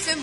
FM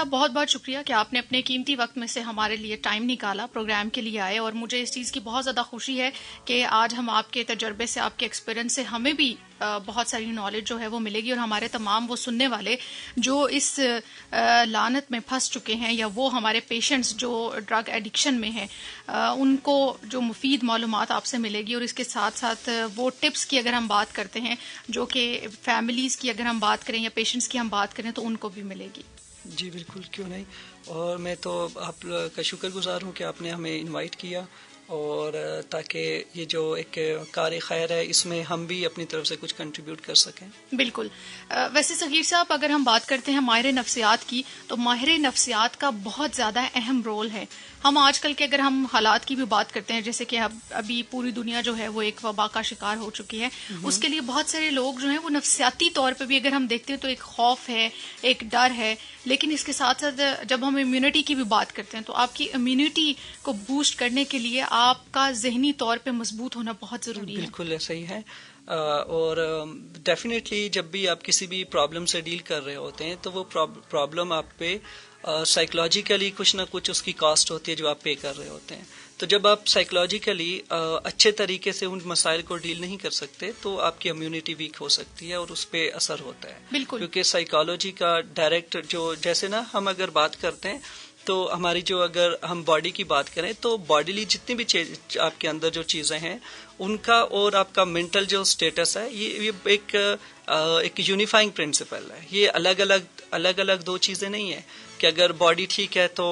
صاحب بہت بہت شکریہ کہ آپ نے اپنے قیمتی وقت میں سے ہمارے لیے ٹائم نکالا، پروگرام کے لیے آئے، اور مجھے اس چیز کی بہت زیادہ خوشی ہے کہ آج ہم آپ کے تجربے سے، آپ کے ایکسپیرئنس سے ہمیں بھی بہت ساری نالج جو ہے وہ ملے گی، اور ہمارے تمام وہ سننے والے جو اس لعنت میں پھنس چکے ہیں یا وہ ہمارے پیشنٹس جو ڈرگ ایڈکشن میں ہیں ان کو جو مفید معلومات آپ سے ملے گی، اور اس کے ساتھ ساتھ وہ ٹپس کی اگر ہم بات کرتے ہیں جو کہ فیملیز کی اگر ہم بات کریں یا پیشنٹس کی ہم بات کریں تو ان کو بھی ملے گی. جی بالکل، کیوں نہیں. اور میں تو آپ کا شکر گزار ہوں کہ آپ نے ہمیں انوائٹ کیا، اور تاکہ یہ جو ایک کار خیر ہے اس میں ہم بھی اپنی طرف سے کچھ کنٹریبیوٹ کر سکیں. بالکل. ویسے صغیر صاحب اگر ہم بات کرتے ہیں ماہر نفسیات کی تو ماہر نفسیات کا بہت زیادہ اہم رول ہے. ہم آج کل کے اگر ہم حالات کی بھی بات کرتے ہیں، جیسے کہ ابھی پوری دنیا جو ہے وہ ایک وبا کا شکار ہو چکی ہے، اس کے لیے بہت سارے لوگ جو ہیں وہ نفسیاتی طور پہ بھی اگر ہم دیکھتے ہیں تو ایک خوف ہے، ایک ڈر ہے. لیکن اس کے ساتھ ساتھ جب ہم امیونٹی کی بھی بات کرتے ہیں تو آپ کی امیونٹی کو بوسٹ کرنے کے لیے آپ کا ذہنی طور پہ مضبوط ہونا بہت ضروری ہے. بالکل ایسا ہی ہے. اور ڈیفینیٹلی جب بھی آپ کسی بھی پرابلم سے ڈیل کر رہے ہوتے ہیں تو وہ پرابلم آپ پہ سائیکولوجیکلی کچھ نہ کچھ اس کی کاسٹ ہوتی ہے جو آپ پے کر رہے ہوتے ہیں. تو جب آپ سائیکولوجیکلی اچھے طریقے سے ان مسائل کو ڈیل نہیں کر سکتے تو آپ کی امیونٹی ویک ہو سکتی ہے اور اس پہ اثر ہوتا ہے. بالکل. کیونکہ سائیکالوجی کا ڈائریکٹ جو جیسے نا ہم اگر بات کرتے ہیں تو ہماری جو اگر ہم باڈی کی بات کریں تو باڈیلی جتنی بھی آپ کے اندر جو چیزیں ہیں ان کا اور آپ کا مینٹل جو سٹیٹس ہے یہ ایک یونیفائنگ پرنسپل ہے. یہ الگ الگ دو چیزیں نہیں ہیں کہ اگر باڈی ٹھیک ہے تو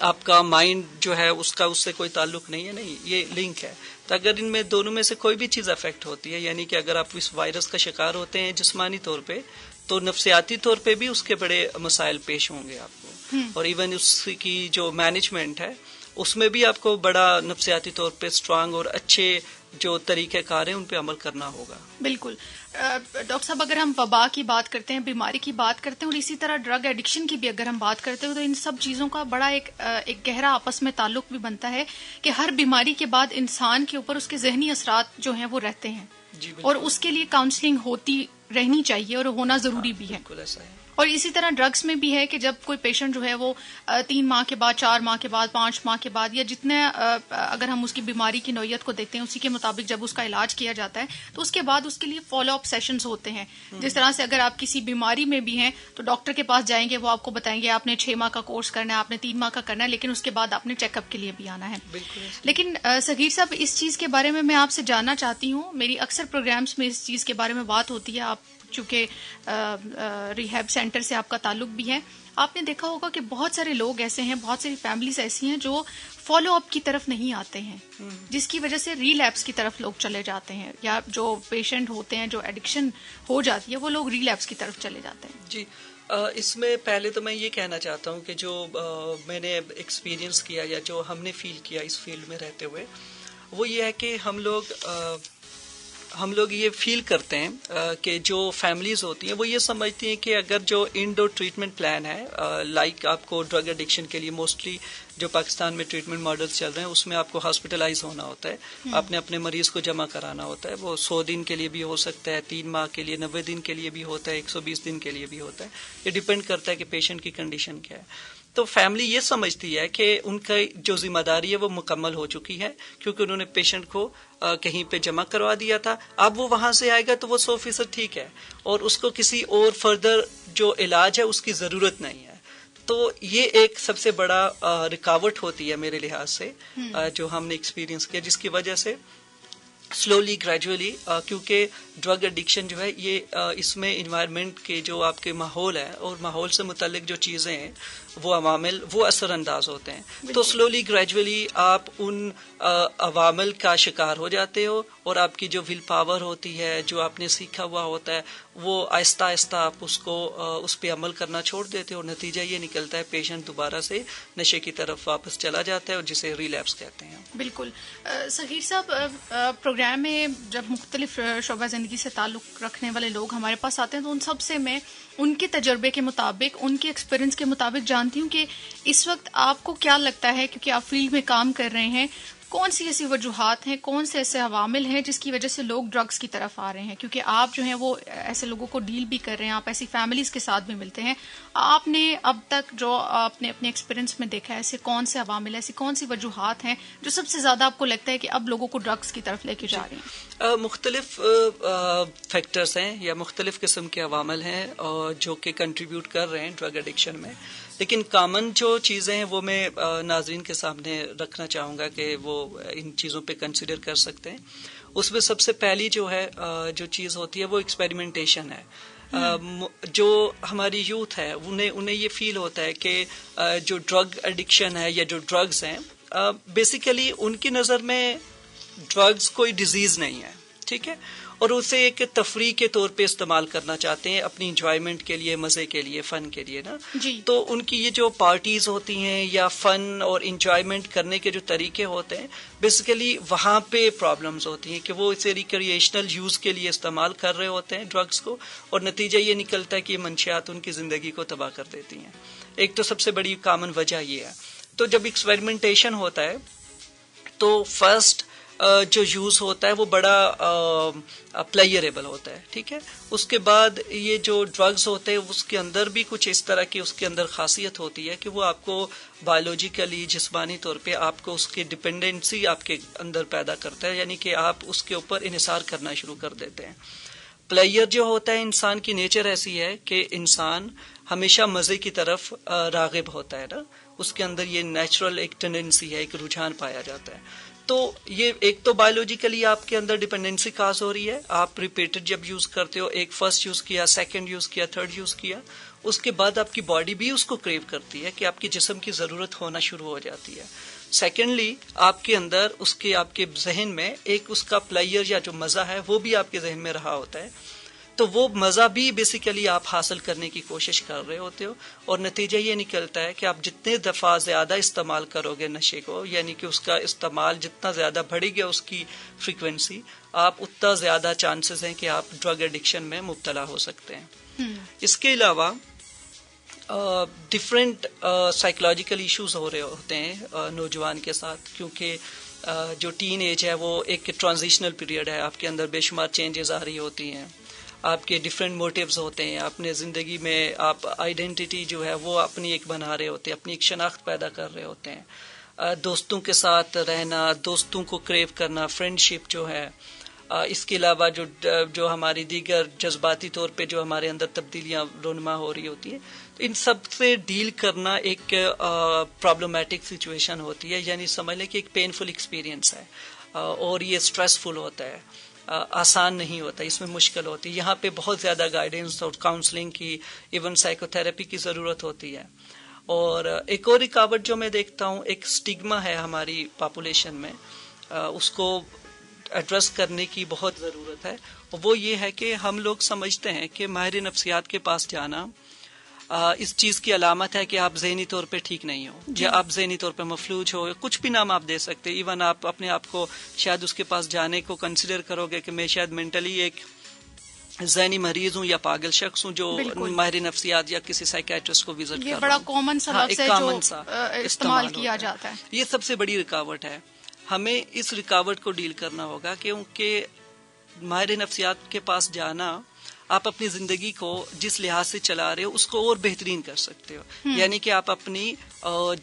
آپ کا مائنڈ جو ہے اس سے کوئی تعلق نہیں ہے. نہیں، یہ لنک ہے. تو اگر ان میں دونوں میں سے کوئی بھی چیز افیکٹ ہوتی ہے، یعنی کہ اگر آپ اس وائرس کا شکار ہوتے ہیں جسمانی طور پہ تو نفسیاتی طور پہ بھی اس کے بڑے مسائل پیش ہوں گے آپ کو. اور ایون اس کی جو مینجمنٹ ہے اس میں بھی آپ کو بڑا نفسیاتی طور پہ اسٹرانگ اور اچھے جو طریقہ کار ہیں ان پہ عمل کرنا ہوگا. بالکل. ڈاکٹر صاحب اگر ہم وبا کی بات کرتے ہیں، بیماری کی بات کرتے ہیں، اور اسی طرح ڈرگ ایڈکشن کی بھی اگر ہم بات کرتے ہیں تو ان سب چیزوں کا بڑا ایک گہرا آپس میں تعلق بھی بنتا ہے کہ ہر بیماری کے بعد انسان کے اوپر اس کے ذہنی اثرات جو ہیں وہ رہتے ہیں. جی اور اس کے لیے کاؤنسلنگ ہوتی رہنی چاہیے اور ہونا ضروری بھی ہے. بالکل ایسا ہے. اور اسی طرح ڈرگس میں بھی ہے کہ جب کوئی پیشنٹ جو ہے وہ 3 ماہ کے بعد، 4 ماہ کے بعد، 5 ماہ کے بعد، یا جتنے اگر ہم اس کی بیماری کی نوعیت کو دیکھتے ہیں اسی کے مطابق جب اس کا علاج کیا جاتا ہے تو اس کے بعد اس کے لیے فالو اپ سیشنز ہوتے ہیں. جس طرح سے اگر آپ کسی بیماری میں بھی ہیں تو ڈاکٹر کے پاس جائیں گے، وہ آپ کو بتائیں گے آپ نے 6 ماہ کا کورس کرنا ہے، آپ نے 3 ماہ کا کرنا ہے، لیکن اس کے بعد آپ نے چیک اپ کے لیے بھی آنا ہے. لیکن صغیر صاحب اس چیز کے بارے میں آپ سے جاننا چاہتی ہوں. میری اکثر پروگرامز میں اس چیز کے بارے میں بات ہوتی ہے. آپ چونکہ ریہیب سینٹر سے آپ کا تعلق بھی ہے، آپ نے دیکھا ہوگا کہ بہت سارے لوگ ایسے ہیں، بہت ساری فیملیز ایسی ہیں جو فالو اپ کی طرف نہیں آتے ہیں، جس کی وجہ سے ریلیپس کی طرف لوگ چلے جاتے ہیں، یا جو پیشنٹ ہوتے ہیں جو ایڈکشن ہو جاتی ہے وہ لوگ ریلیپس کی طرف چلے جاتے ہیں. جی اس میں پہلے تو میں یہ کہنا چاہتا ہوں کہ جو میں نے ایکسپیرینس کیا یا جو ہم نے فیل کیا اس فیلڈ میں رہتے ہوئے، وہ یہ ہے کہ ہم لوگ یہ فیل کرتے ہیں کہ جو فیملیز ہوتی ہیں وہ یہ سمجھتی ہیں کہ اگر جو انڈور ٹریٹمنٹ پلان ہے، لائک آپ کو ڈرگ ایڈکشن کے لیے موسٹلی جو پاکستان میں ٹریٹمنٹ ماڈلز چل رہے ہیں اس میں آپ کو ہاسپٹلائز ہونا ہوتا ہے، آپ نے اپنے مریض کو جمع کرانا ہوتا ہے. وہ 100 دن کے لیے بھی ہو سکتا ہے، 3 ماہ کے لیے، 90 دن کے لیے بھی ہوتا ہے، 120 دن کے لیے بھی ہوتا ہے. یہ ڈیپینڈ کرتا ہے کہ پیشنٹ کی کنڈیشن کیا ہے. تو فیملی یہ سمجھتی ہے کہ ان کا جو ذمہ داری ہے وہ مکمل ہو چکی ہے، کیونکہ انہوں نے پیشنٹ کو کہیں پہ جمع کروا دیا تھا. اب وہ وہاں سے آئے گا تو وہ 100% ٹھیک ہے اور اس کو کسی اور فردر جو علاج ہے اس کی ضرورت نہیں ہے. تو یہ ایک سب سے بڑا رکاوٹ ہوتی ہے میرے لحاظ سے جو ہم نے ایکسپیرینس کیا، جس کی وجہ سے سلولی گریجولی، کیونکہ ڈرگ ایڈکشن جو ہے یہ اس میں انوائرمنٹ کے جو آپ کے ماحول ہے اور ماحول سے متعلق جو چیزیں ہیں وہ عوامل وہ اثر انداز ہوتے ہیں. تو سلولی گریجولی آپ ان عوامل کا شکار ہو جاتے ہو اور آپ کی جو ول پاور ہوتی ہے، جو آپ نے سیکھا ہوا ہوتا ہے، وہ آہستہ آہستہ آپ اس پہ عمل کرنا چھوڑ دیتے ہو. اور نتیجہ یہ نکلتا ہے پیشنٹ دوبارہ سے نشے کی طرف واپس چلا جاتا ہے اور جسے ریلیپس کہتے ہیں. بالکل. صغیر صاحب پروگرام میں جب مختلف شعبہ زندگی سے تعلق رکھنے والے لوگ ہمارے پاس آتے ہیں تو ان سب سے میں ان کے تجربے کے مطابق، ان کے ایکسپیرئنس کے مطابق جانتی ہوں کہ اس وقت آپ کو کیا لگتا ہے، کیونکہ آپ فیلڈ میں کام کر رہے ہیں، کون سی ایسی وجوہات ہیں، کون سے ایسے عوامل ہیں جس کی وجہ سے لوگ ڈرگس کی طرف آ رہے ہیں؟ کیونکہ آپ جو ہیں وہ ایسے لوگوں کو ڈیل بھی کر رہے ہیں، آپ ایسی فیملیز کے ساتھ بھی ملتے ہیں. آپ نے اب تک جو آپ نے اپنے ایکسپیرینس میں دیکھا ہے، ایسے کون سے عوامل، ایسی کون سی وجوہات ہیں جو سب سے زیادہ آپ کو لگتا ہے کہ اب لوگوں کو ڈرگس کی طرف لے کے جا رہے ہیں؟ مختلف فیکٹرز ہیں یا مختلف قسم کے عوامل ہیں جو کہ کنٹریبیوٹ کر رہے ہیں ڈرگ ایڈکشن میں، لیکن کامن جو چیزیں ہیں وہ میں ناظرین کے سامنے رکھنا چاہوں گا کہ وہ ان چیزوں پہ کنسیڈر کر سکتے ہیں. اس میں سب سے پہلی جو ہے جو چیز ہوتی ہے وہ ایکسپیریمنٹیشن ہے. جو ہماری یوتھ ہے انہیں یہ فیل ہوتا ہے کہ جو ڈرگ ایڈکشن ہے یا جو ڈرگز ہیں بیسیکلی ان کی نظر میں ڈرگز کوئی ڈیزیز نہیں ہے، ٹھیک ہے، اور اسے ایک تفریح کے طور پہ استعمال کرنا چاہتے ہیں اپنی انجوائمنٹ کے لیے، مزے کے لیے، فن کے لیے نا. جی. تو ان کی یہ جو پارٹیز ہوتی ہیں یا فن اور انجوائمنٹ کرنے کے جو طریقے ہوتے ہیں بیسیکلی وہاں پہ پرابلمز ہوتی ہیں کہ وہ اسے ریکریشنل یوز کے لیے استعمال کر رہے ہوتے ہیں ڈرگس کو، اور نتیجہ یہ نکلتا ہے کہ یہ منشیات ان کی زندگی کو تباہ کر دیتی ہیں. ایک تو سب سے بڑی کامن وجہ یہ ہے. تو جب ایکسپیریمنٹیشن ہوتا ہے تو فرسٹ جو یوز ہوتا ہے وہ بڑا پلیئریبل ہوتا ہے، ٹھیک ہے. اس کے بعد یہ جو ڈرگز ہوتے ہیں اس کے اندر بھی کچھ اس طرح کی اس کے اندر خاصیت ہوتی ہے کہ وہ آپ کو بایولوجیکلی، جسمانی طور پہ آپ کو اس کی ڈپینڈنسی آپ کے اندر پیدا کرتا ہے، یعنی کہ آپ اس کے اوپر انحصار کرنا شروع کر دیتے ہیں. پلیئر جو ہوتا ہے انسان کی نیچر ایسی ہے کہ انسان ہمیشہ مزے کی طرف راغب ہوتا ہے نا، اس کے اندر یہ نیچرل ایک ٹینڈنسی ہے، ایک رجحان پایا جاتا ہے. تو یہ ایک تو بایولوجیکلی آپ کے اندر ڈیپینڈنسی کاز ہو رہی ہے. آپ ریپیٹڈ جب یوز کرتے ہو، ایک فرسٹ یوز کیا، سیکنڈ یوز کیا، تھرڈ یوز کیا، اس کے بعد آپ کی باڈی بھی اس کو کریو کرتی ہے کہ آپ کے جسم کی ضرورت ہونا شروع ہو جاتی ہے. سیکنڈلی آپ کے اندر آپ کے ذہن میں ایک اس کا پلیئر یا جو مزہ ہے وہ بھی آپ کے ذہن میں رہا ہوتا ہے. تو وہ مزہ بھی بیسیکلی آپ حاصل کرنے کی کوشش کر رہے ہوتے ہو، اور نتیجہ یہ نکلتا ہے کہ آپ جتنے دفعہ زیادہ استعمال کرو گے نشے کو، یعنی کہ اس کا استعمال جتنا زیادہ بڑھے گا اس کی فریکوینسی، آپ اتنا زیادہ چانسز ہیں کہ آپ ڈرگ ایڈکشن میں مبتلا ہو سکتے ہیں. اس کے علاوہ ڈفرینٹ سائیکولوجیکل ایشوز ہو رہے ہوتے ہیں نوجوان کے ساتھ، کیونکہ جو ٹین ایج ہے وہ ایک ٹرانزیشنل پیریڈ ہے، آپ کے اندر بے شمار چینجز آ رہی ہوتی ہیں، آپ کے ڈفرینٹ موٹیوز ہوتے ہیں، اپنے زندگی میں آپ آئیڈینٹی جو ہے وہ اپنی ایک بنا رہے ہوتے ہیں، اپنی ایک شناخت پیدا کر رہے ہوتے ہیں. دوستوں کے ساتھ رہنا، دوستوں کو کریو کرنا، فرینڈ شپ جو ہے، اس کے علاوہ جو ہماری دیگر جذباتی طور پہ جو ہمارے اندر تبدیلیاں رونما ہو رہی ہوتی ہیں، تو ان سب سے ڈیل کرنا ایک پرابلمٹک سچویشن ہوتی ہے، یعنی سمجھ لیں کہ ایک پینفل ایکسپیرینس ہے، اور یہ اسٹریسفل ہوتا ہے، آسان نہیں ہوتا، اس میں مشکل ہوتی ہے. یہاں پہ بہت زیادہ گائیڈنس اور کاؤنسلنگ کی، ایون سائیکو تھراپی کی ضرورت ہوتی ہے. اور ایک اور رکاوٹ جو میں دیکھتا ہوں، ایک سٹیگما ہے ہماری پاپولیشن میں، اس کو ایڈریس کرنے کی بہت ضرورت ہے. وہ یہ ہے کہ ہم لوگ سمجھتے ہیں کہ ماہر نفسیات کے پاس جانا اس چیز کی علامت ہے کہ آپ ذہنی طور پہ ٹھیک نہیں ہو، یا آپ ذہنی طور پہ مفلوج ہو، کچھ بھی نام آپ دے سکتے. ایون آپ اپنے آپ کو شاید اس کے پاس جانے کو کنسیڈر کرو گے کہ میں شاید مینٹلی ایک ذہنی مریض ہوں یا پاگل شخص ہوں جو ماہر نفسیات یا کسی سائیکیٹرسٹ کو وزٹ کر رہا ہوں. یہ بڑا کامن سا لفظ ہے جو استعمال کیا جاتا ہے. یہ سب سے بڑی رکاوٹ ہے. ہمیں اس رکاوٹ کو ڈیل کرنا ہوگا، کیونکہ ماہر نفسیات کے پاس جانا، آپ اپنی زندگی کو جس لحاظ سے چلا رہے ہو اس کو اور بہترین کر سکتے ہو. یعنی کہ آپ اپنی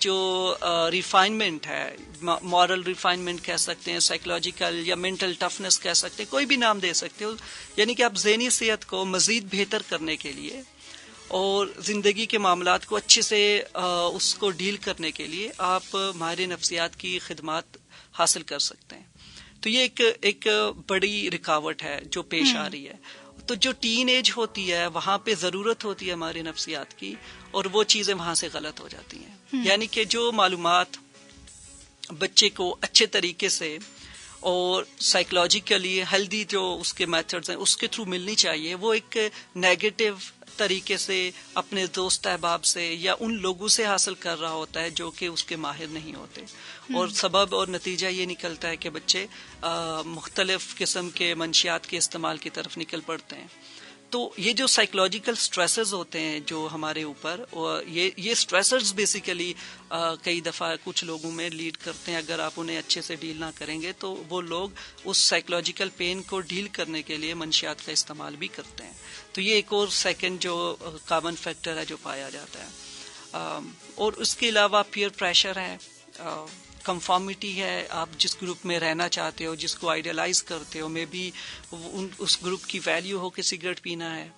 جو ریفائنمنٹ ہے، مورل ریفائنمنٹ کہہ سکتے ہیں، سائیکولوجیکل یا مینٹل ٹفنس کہہ سکتے ہیں، کوئی بھی نام دے سکتے ہو. یعنی کہ آپ ذہنی صحت کو مزید بہتر کرنے کے لیے اور زندگی کے معاملات کو اچھے سے اس کو ڈیل کرنے کے لیے آپ ماہر نفسیات کی خدمات حاصل کر سکتے ہیں. تو یہ ایک بڑی رکاوٹ ہے جو پیش آ رہی ہے. تو جو ٹین ایج ہوتی ہے وہاں پہ ضرورت ہوتی ہے ہماری نفسیات کی، اور وہ چیزیں وہاں سے غلط ہو جاتی ہیں. یعنی کہ جو معلومات بچے کو اچھے طریقے سے اور سائیکولوجیکلی ہیلدی جو اس کے میتھڈز ہیں اس کے تھرو ملنی چاہیے، وہ ایک نیگیٹو طریقے سے اپنے دوست احباب سے یا ان لوگوں سے حاصل کر رہا ہوتا ہے جو کہ اس کے ماہر نہیں ہوتے. اور سبب اور نتیجہ یہ نکلتا ہے کہ بچے مختلف قسم کے منشیات کے استعمال کی طرف نکل پڑتے ہیں. تو یہ جو سائیکولوجیکل سٹریسز ہوتے ہیں جو ہمارے اوپر، یہ سٹریسرز بیسیکلی کئی دفعہ کچھ لوگوں میں لیڈ کرتے ہیں، اگر آپ انہیں اچھے سے ڈیل نہ کریں گے تو وہ لوگ اس سائیکولوجیکل پین کو ڈیل کرنے کے لیے منشیات کا استعمال بھی کرتے ہیں. تو یہ ایک اور سیکنڈ جو کامن فیکٹر ہے جو پایا جاتا ہے. اور اس کے علاوہ پیئر پریشر ہے، کنفارمیٹی ہے، آپ جس گروپ میں رہنا چاہتے ہو، جس کو آئیڈیلائز کرتے ہو، میں بھی اس گروپ کی ویلیو ہو کہ سگریٹ پینا ہے.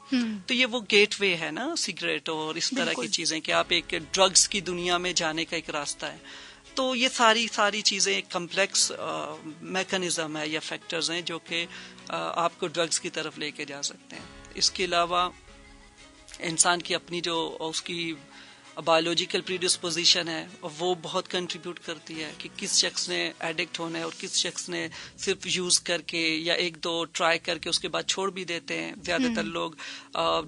تو یہ وہ گیٹ وے ہے نا سگریٹ اور اس طرح کی چیزیں، کہ آپ ایک ڈرگز کی دنیا میں جانے کا ایک راستہ ہے. تو یہ ساری چیزیں کمپلیکس میکانزم ہے یا فیکٹرز ہیں جو کہ آپ کو ڈرگز کی طرف لے کے جا سکتے ہیں. اس کے علاوہ انسان کی اپنی جو اس کی بایولوجیکل پریڈسپوزیشن ہے وہ بہت کنٹریبیوٹ کرتی ہے کہ کس شخص نے ایڈکٹ ہونا ہے اور کس شخص نے صرف یوز کر کے یا ایک دو ٹرائی کر کے اس کے بعد چھوڑ بھی دیتے ہیں. زیادہ تر لوگ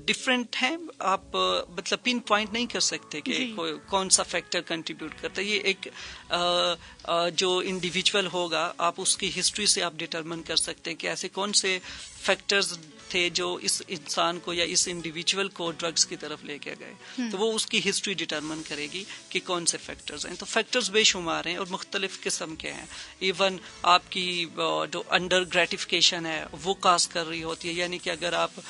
ڈفرینٹ ہیں، آپ مطلب پن پوائنٹ نہیں کر سکتے کہ کون سا فیکٹر کنٹریبیوٹ کرتا ہے. یہ ایک جو انڈیویجول ہوگا آپ اس کی ہسٹری سے آپ ڈٹرمن کر سکتے ہیں کہ ایسے کون سے فیکٹرز تھے جو اس انسان کو یا اس انڈیویجول کو ڈرگز کی طرف لے کے گئے. تو وہ اس کی ہسٹری ڈٹرمن کرے گی کہ کون سے فیکٹرز ہیں. تو فیکٹرز بے شمار ہیں اور مختلف قسم کے ہیں. ایون آپ کی جو انڈر گریٹیفیکیشن ہے وہ کاز کر رہی ہوتی ہے، یعنی کہ اگر آپ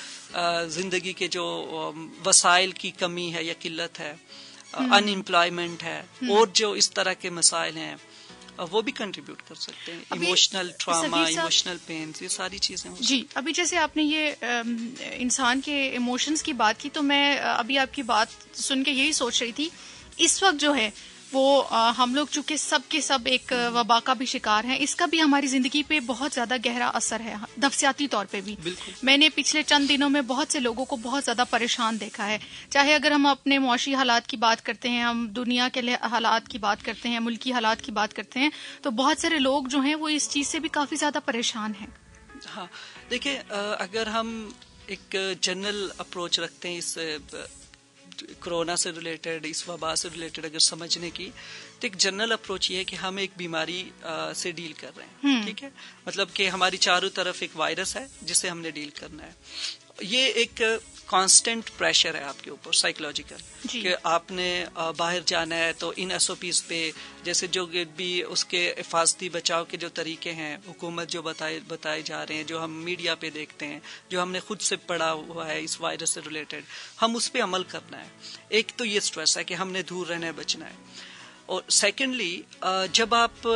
زندگی کے جو وسائل کی کمی ہے یا قلت ہے، ان امپلائمنٹ ہے، اور جو اس طرح کے مسائل ہیں وہ بھی کنٹریبیوٹ کر سکتے ہیں. ایموشنل ٹراما، ایموشنل پینز، یہ ساری چیزیں. جی ابھی جیسے آپ نے یہ انسان کے ایموشنز کی بات کی، تو میں ابھی آپ کی بات سن کے یہی سوچ رہی تھی، اس وقت جو ہے وہ ہم لوگ چونکہ سب کے سب ایک وبا کا بھی شکار ہیں، اس کا بھی ہماری زندگی پہ بہت زیادہ گہرا اثر ہے نفسیاتی طور پہ بھی. میں نے پچھلے چند دنوں میں بہت سے لوگوں کو بہت زیادہ پریشان دیکھا ہے. چاہے اگر ہم اپنے معاشی حالات کی بات کرتے ہیں، ہم دنیا کے حالات کی بات کرتے ہیں، ملکی حالات کی بات کرتے ہیں، تو بہت سارے لوگ جو ہیں وہ اس چیز سے بھی کافی زیادہ پریشان ہیں. ہاں دیکھیں، اگر ہم ایک جنرل اپروچ رکھتے ہیں اس کرونا سے ریلیٹڈ، اس وبا سے ریلیٹڈ اگر سمجھنے کی، تو ایک جنرل اپروچ یہ ہے کہ ہم ایک بیماری سے ڈیل کر رہے ہیں. ٹھیک ہے، مطلب کہ ہماری چاروں طرف ایک وائرس ہے جسے ہم نے ڈیل کرنا ہے. یہ ایک کانسٹنٹ پریشر ہے آپ کے اوپر سائیکولوجیکل، کہ آپ نے باہر جانا ہے تو ان ایس او پیز پہ، جیسے جو بھی اس کے حفاظتی بچاؤ کے جو طریقے ہیں حکومت جو بتائے جا رہے ہیں، جو ہم میڈیا پہ دیکھتے ہیں، جو ہم نے خود سے پڑھا ہوا ہے اس وائرس سے ریلیٹڈ، ہم اس پہ عمل کرنا ہے. ایک تو یہ سٹریس ہے کہ ہم نے دور رہنا ہے، بچنا ہے. اور سیکنڈلی جب آپ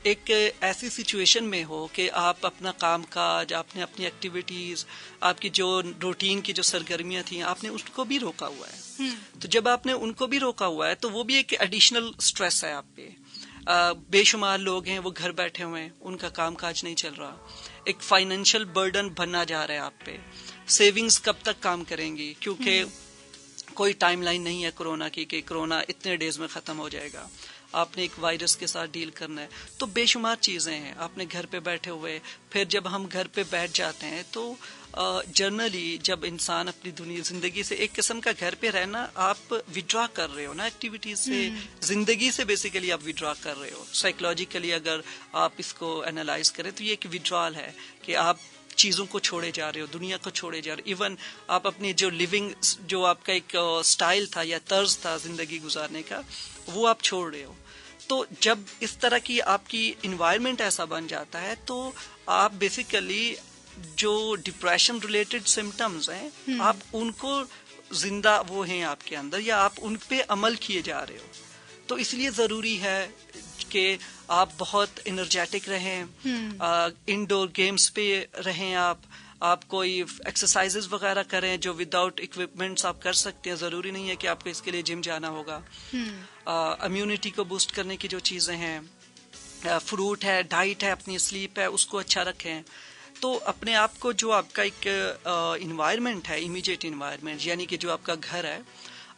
ایک ایسی سچویشن میں ہو کہ آپ اپنا کام کاج، آپ نے اپنی ایکٹیویٹیز، آپ کی جو روٹین کی جو سرگرمیاں تھیں، آپ نے اس کو بھی روکا ہوا ہے. تو جب آپ نے ان کو بھی روکا ہوا ہے تو وہ بھی ایک ایڈیشنل سٹریس ہے آپ پہ. بے شمار لوگ ہیں وہ گھر بیٹھے ہوئے ہیں، ان کا کام کاج نہیں چل رہا. ایک فائنینشیل برڈن بننا جا رہا ہے آپ پہ. سیونگز کب تک کام کریں گی، کیونکہ کوئی ٹائم لائن نہیں ہے کرونا کی کہ کرونا اتنے ڈیز میں ختم ہو جائے گا. آپ نے ایک وائرس کے ساتھ ڈیل کرنا ہے. تو بے شمار چیزیں ہیں، آپ نے گھر پہ بیٹھے ہوئے. پھر جب ہم گھر پہ بیٹھ جاتے ہیں تو جنرلی جب انسان اپنی دنیا زندگی سے ایک قسم کا گھر پہ رہنا، آپ وڈرا کر رہے ہو نا ایکٹیویٹیز سے، زندگی سے بیسیکلی آپ وڈرا کر رہے ہو. سائیکولوجیکلی اگر آپ اس کو انالائز کریں تو یہ ایک وڈرال ہے کہ آپ چیزوں کو چھوڑے جا رہے ہو، دنیا کو چھوڑے جا رہے ہو. ایون آپ اپنی جو لیونگ، جو آپ کا ایک سٹائل تھا یا طرز تھا زندگی گزارنے کا، وہ آپ چھوڑ رہے ہو. تو جب اس طرح کی آپ کی انوائرمنٹ ایسا بن جاتا ہے تو آپ بیسیکلی جو ڈپریشن ریلیٹڈ سمٹمز ہیں، آپ ان کو زندہ وہ ہیں آپ کے اندر، یا آپ ان پہ عمل کیے جا رہے ہو. تو اس لیے ضروری ہے کہ آپ بہت انرجیٹک رہیں، انڈور گیمز پہ رہیں، آپ کوئی ایکسرسائزز وغیرہ کریں جو وداؤٹ اکوپمنٹس آپ کر سکتے ہیں. ضروری نہیں ہے کہ آپ کو اس کے لیے جم جانا ہوگا. امیونٹی کو بوسٹ کرنے کی جو چیزیں ہیں، فروٹ ہے، ڈائٹ ہے، اپنی سلیپ ہے، اس کو اچھا رکھیں. تو اپنے آپ کو جو آپ کا ایک انوائرمنٹ ہے، امیجیٹ انوائرمنٹ، یعنی کہ جو آپ کا گھر ہے،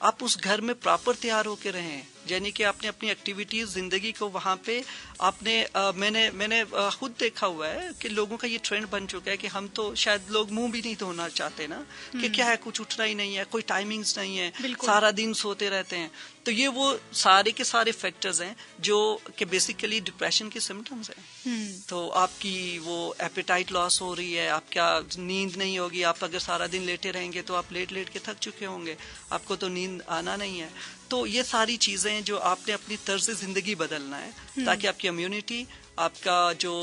آپ اس گھر میں پراپر تیار ہو کے رہیں. یعنی کہ آپ نے اپنی ایکٹیویٹیز زندگی کو وہاں پہ آپ نے میں نے خود دیکھا ہوا ہے کہ لوگوں کا یہ ٹرینڈ بن چکا ہے کہ ہم تو شاید لوگ منہ بھی نہیں دھونا چاہتے نا کہ کیا ہے کچھ اٹھنا ہی نہیں ہے, کوئی ٹائمنگز نہیں ہے, سارا دن سوتے رہتے ہیں. تو یہ وہ سارے کے سارے فیکٹرز ہیں جو کہ بیسیکلی ڈپریشن کے سمٹمز ہیں. تو آپ کی وہ ایپیٹائٹ لاس ہو رہی ہے, آپ کا نیند نہیں ہوگی, آپ اگر سارا دن لیٹے رہیں گے تو آپ لیٹ کے تھک چکے ہوں گے, آپ کو تو نیند آنا نہیں ہے. تو یہ ساری چیزیں جو آپ نے اپنی طرز زندگی بدلنا ہے تاکہ آپ کی امیونٹی, آپ کا جو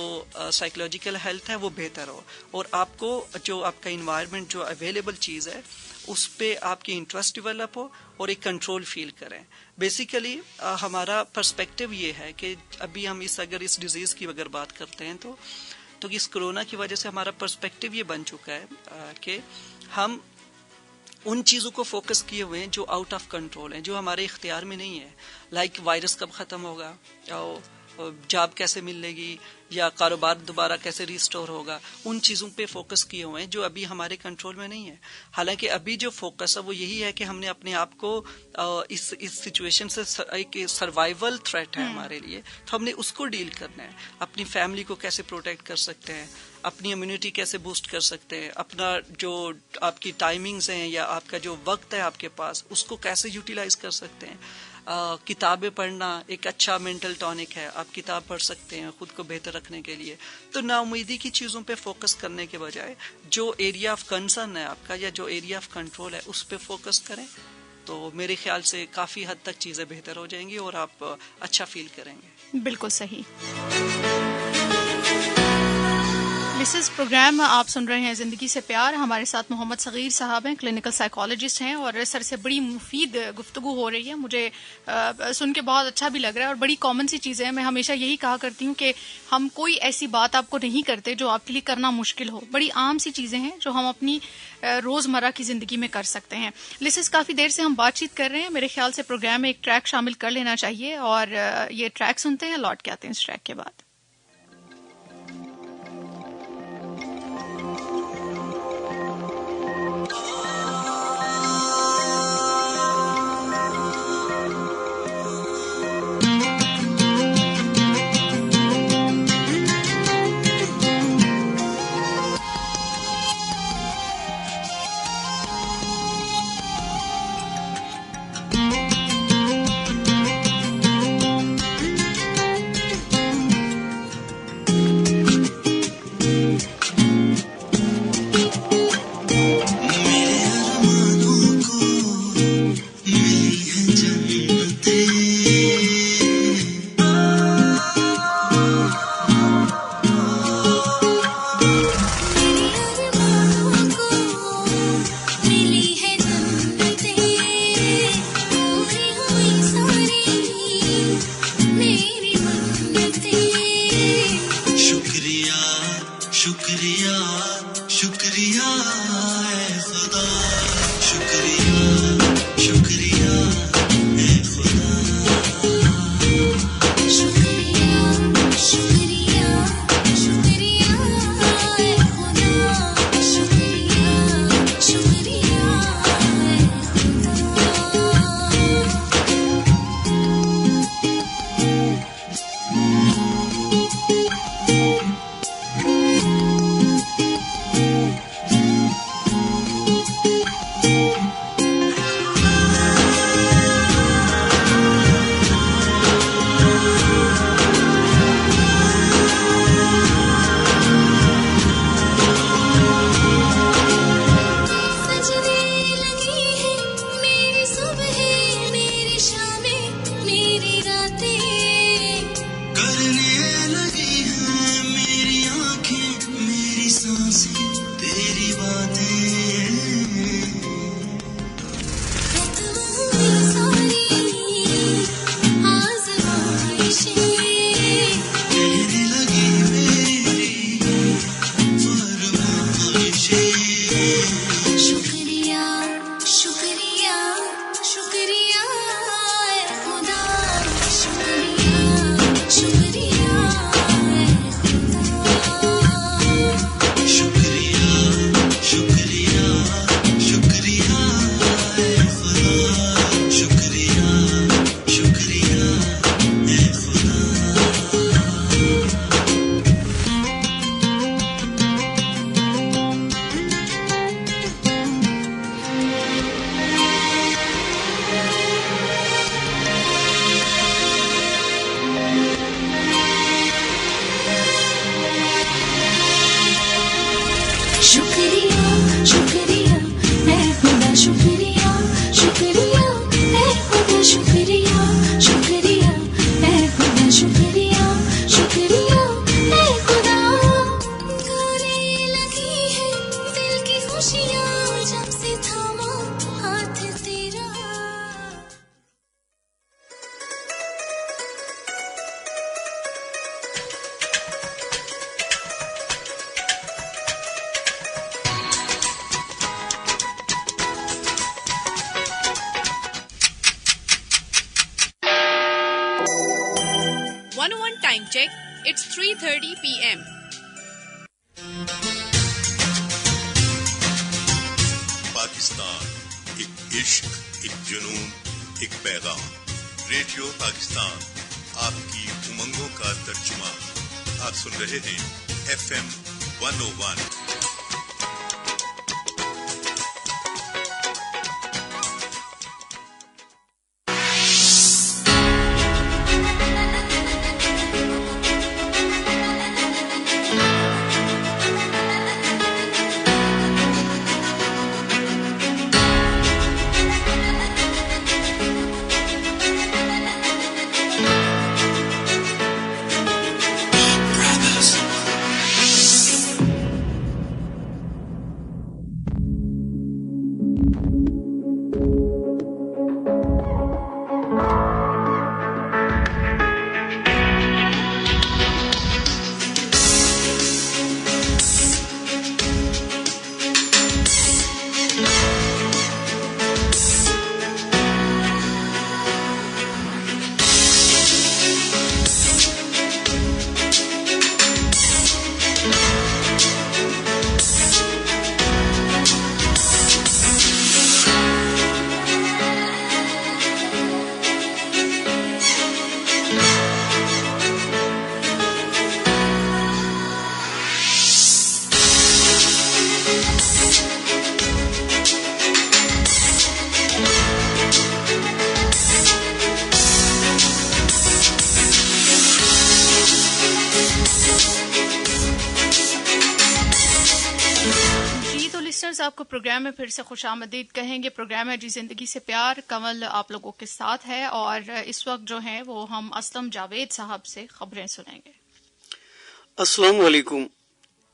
سائیکولوجیکل ہیلتھ ہے وہ بہتر ہو, اور آپ کو جو آپ کا انوائرمنٹ جو اویلیبل چیز ہے اس پہ آپ کی انٹرسٹ ڈیولپ ہو اور ایک کنٹرول فیل کریں. بیسیکلی ہمارا پرسپیکٹو یہ ہے کہ ابھی ہم اگر اس ڈیزیز کی اگر بات کرتے ہیں تو اس کرونا کی وجہ سے ہمارا پرسپیکٹو یہ بن چکا ہے کہ ہم ان چیزوں کو فوکس کیے ہوئے ہیں جو آؤٹ آف کنٹرول ہیں, جو ہمارے اختیار میں نہیں ہے. لائک وائرس کب ختم ہوگا, جاب کیسے ملے گی, یا کاروبار دوبارہ کیسے ریسٹور ہوگا, ان چیزوں پہ فوکس کیے ہوئے ہیں جو ابھی ہمارے کنٹرول میں نہیں ہے. حالانکہ ابھی جو فوکس ہے وہ یہی ہے کہ ہم نے اپنے آپ کو اس سچویشن سے ایک سروائیول تھریٹ ہے ہمارے لیے, تو ہم نے اس کو ڈیل کرنا ہے. اپنی فیملی کو کیسے پروٹیکٹ کر سکتے ہیں, اپنی امیونٹی کیسے بوسٹ کر سکتے ہیں, اپنا جو آپ کی ٹائمنگز ہیں یا آپ کا جو وقت ہے آپ کے پاس اس کو کیسے یوٹیلائز کر سکتے ہیں. کتابیں پڑھنا ایک اچھا مینٹل ٹونک ہے, آپ کتاب پڑھ سکتے ہیں خود کو بہتر رکھنے کے لیے. تو نا امیدی کی چیزوں پہ فوکس کرنے کے بجائے جو ایریا آف کنسرن ہے آپ کا یا جو ایریا آف کنٹرول ہے اس پہ فوکس کریں, تو میرے خیال سے کافی حد تک چیزیں بہتر ہو جائیں گی اور آپ اچھا فیل کریں گے. بالکل صحیح. مسز پروگرام آپ سن رہے ہیں زندگی سے پیار. ہمارے ساتھ محمد صغیر صاحب ہیں, کلینکل سائیکالوجسٹ ہیں, اور سر سے بڑی مفید گفتگو ہو رہی ہے. مجھے سن کے بہت اچھا بھی لگ رہا ہے, اور بڑی کامن سی چیزیں ہیں. میں ہمیشہ یہی کہا کرتی ہوں کہ ہم کوئی ایسی بات آپ کو نہیں کرتے جو آپ کے لیے کرنا مشکل ہو. بڑی عام سی چیزیں ہیں جو ہم اپنی روزمرہ کی زندگی میں کر سکتے ہیں. لسز کافی دیر سے ہم بات چیت کر رہے ہیں. میرے خیال سے پروگرام میں ایک ٹریک شامل کر لینا چاہیے, اور یہ ٹریک سنتے ہیں, لوٹ کے آتے ہیں اس ٹریک کے بعد. شکریہ شکریہ شکریہ اے خدا شکریہ شکریہ اے خدا شکریہ شکریہ اے خدا شکریہ شکریہ اے خدا گانے لگی ہے دل کی خوشیاں جب سے تھاما ہاتھ تیرا. Time check. It's 3:30 p.m. Pakistan, ایک عشق، ایک جنون، ایک پیغام. ریڈیو پاکستان، آپ کی امنگوں کا ترجمہ. آپ سن رہے ہیں FM 101. آپ کو پروگرام میں پھر سے خوش آمدید کہیں گے. پروگرام ہے جی زندگی سے پیار. کمل آپ لوگوں کے ساتھ ہے اور اس وقت جو ہیں وہ ہم اسلم جاوید صاحب سے خبریں سنیں گے. السلام علیکم.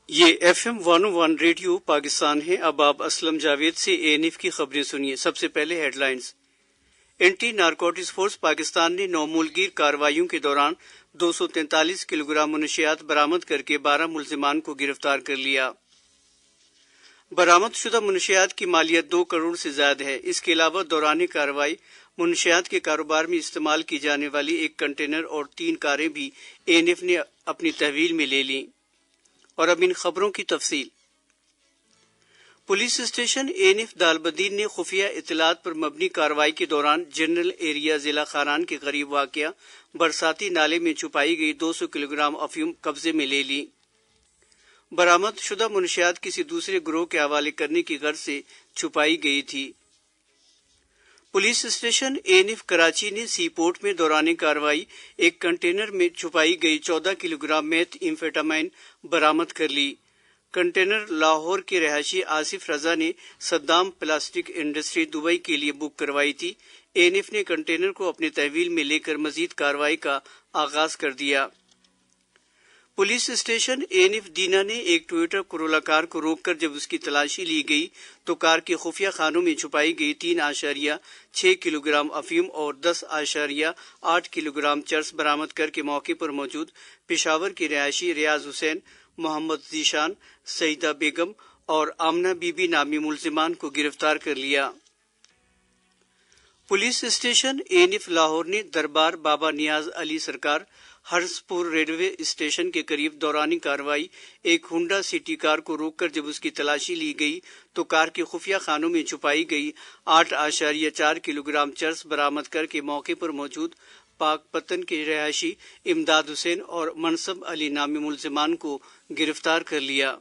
یہ FM 101 ریڈیو پاکستان ہے. اب آپ اسلم جاوید سے ANF کی خبریں سنیے. سب سے پہلے headlines. Anti narcotics force Pakistan نے 9 ملکی کارروائیوں کے دوران 243 کلو گرام منشیات برآمد کر کے 12 ملزمان کو گرفتار کر لیا. برآمد شدہ منشیات کی مالیت 2 کروڑ سے زائد ہے. اس کے علاوہ دوران کارروائی منشیات کے کاروبار میں استعمال کی جانے والی ایک کنٹینر اور 3 کاریں بھی ANF نے اپنی تحویل میں لے لیں. اور اب ان خبروں کی تفصیل. پولیس اسٹیشن ANF دالبدین نے خفیہ اطلاعات پر مبنی کارروائی کے دوران جنرل ایریا ضلع خاران کے قریب واقع برساتی نالے میں چھپائی گئی 200 کلو گرام افیون قبضے میں لے لی. برآمد شدہ منشیات کسی دوسرے گروہ کے حوالے کرنے کی غرض سے چھپائی گئی تھی. پولیس اسٹیشن ANF کراچی نے سی پورٹ میں دوران کارروائی ایک کنٹینر میں چھپائی گئی 14 کلو گرام میتھ ایمفیٹامائن برآمد کر لی. کنٹینر لاہور کے رہائشی آصف رضا نے صدام پلاسٹک انڈسٹری دبئی کے لیے بک کروائی تھی. ANF نے کنٹینر کو اپنے تحویل میں لے کر مزید کارروائی کا آغاز کر دیا. پولیس اسٹیشن ANF دینا نے ایک ٹویوٹا کرولا کار کو روک کر جب اس کی تلاشی لی گئی تو کار کے خفیہ خانوں میں چھپائی گئی 3.6 کلو گرام افیون اور 10.8 کلو گرام چرس برآمد کر کے موقع پر موجود پشاور کے رہائشی ریاض حسین، محمد ذیشان، سعیدہ بیگم اور آمنہ بی بی نامی ملزمان کو گرفتار کر لیا. پولیس اسٹیشن ANF لاہور نے دربار بابا نیاز علی سرکار ہرسپور ریلوے اسٹیشن کے قریب دورانی کارروائی ایک ہونڈا سٹی کار کو روک کر جب اس کی تلاشی لی گئی تو کار کے خفیہ خانوں میں چھپائی گئی 8.4 کلو گرام چرس برآمد کر کے موقع پر موجود پاک پتن کے رہائشی امداد حسین اور منصب علی نامی ملزمان کو گرفتار کر لیا.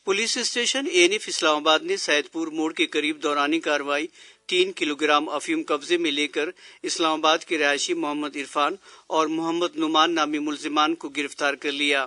پولیس اسٹیشن ANF اسلام آباد نے سید پور موڑ کے قریب دورانی کارروائی 3 کلو گرام افیون قبضے میں لے کر اسلام آباد کے رہائشی محمد عرفان اور محمد نعمان نامی ملزمان کو گرفتار کر لیا.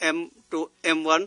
M1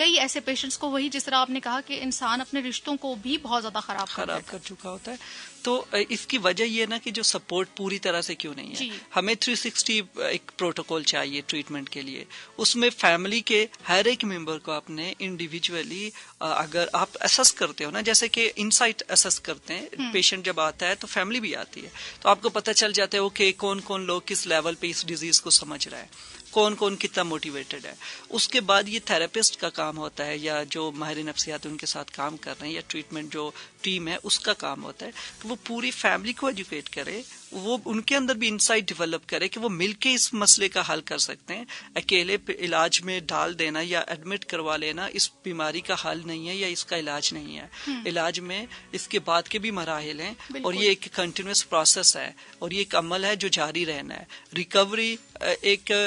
کئی ایسے پیشنٹس کو وہی جس طرح آپ نے کہا کہ انسان اپنے رشتوں کو بھی بہت زیادہ خراب کر چکا ہوتا ہے. تو اس کی وجہ یہ ہے نا کہ جو سپورٹ پوری طرح سے کیوں نہیں ہے. ہمیں 360 ایک پروٹوکول چاہیے ٹریٹمنٹ کے لیے. اس میں فیملی کے ہر ایک ممبر کو اپنے انڈیویجولی اگر آپ اسس کرتے ہو نا, جیسے کہ انسائٹ اسس کرتے ہیں, پیشنٹ جب آتا ہے تو فیملی بھی آتی ہے, تو آپ کو پتہ چل جاتا ہے کہ کون کون لوگ کس لیول پہ اس ڈیزیز کو سمجھ رہا ہے, کون کون کتنا موٹیویٹڈ ہے. اس کے بعد یہ تھراپسٹ کا کام ہوتا ہے یا جو ماہر نفسیات ان کے ساتھ کام کر رہے ہیں یا ٹریٹمنٹ جو ٹیم ہے اس کا کام ہوتا ہے کہ وہ پوری فیملی کو ایجوکیٹ کرے, وہ ان کے اندر بھی انسائٹ ڈیولپ کرے کہ وہ مل کے اس مسئلے کا حل کر سکتے ہیں. اکیلے علاج میں ڈال دینا یا ایڈمٹ کروا لینا اس بیماری کا حل نہیں ہے یا اس کا علاج نہیں ہے. علاج میں اس کے بعد کے بھی مراحل ہیں اور یہ ایک کنٹینیوس پروسیس ہے اور یہ ایک عمل ہے جو جاری رہنا ہے. ریکوری ایک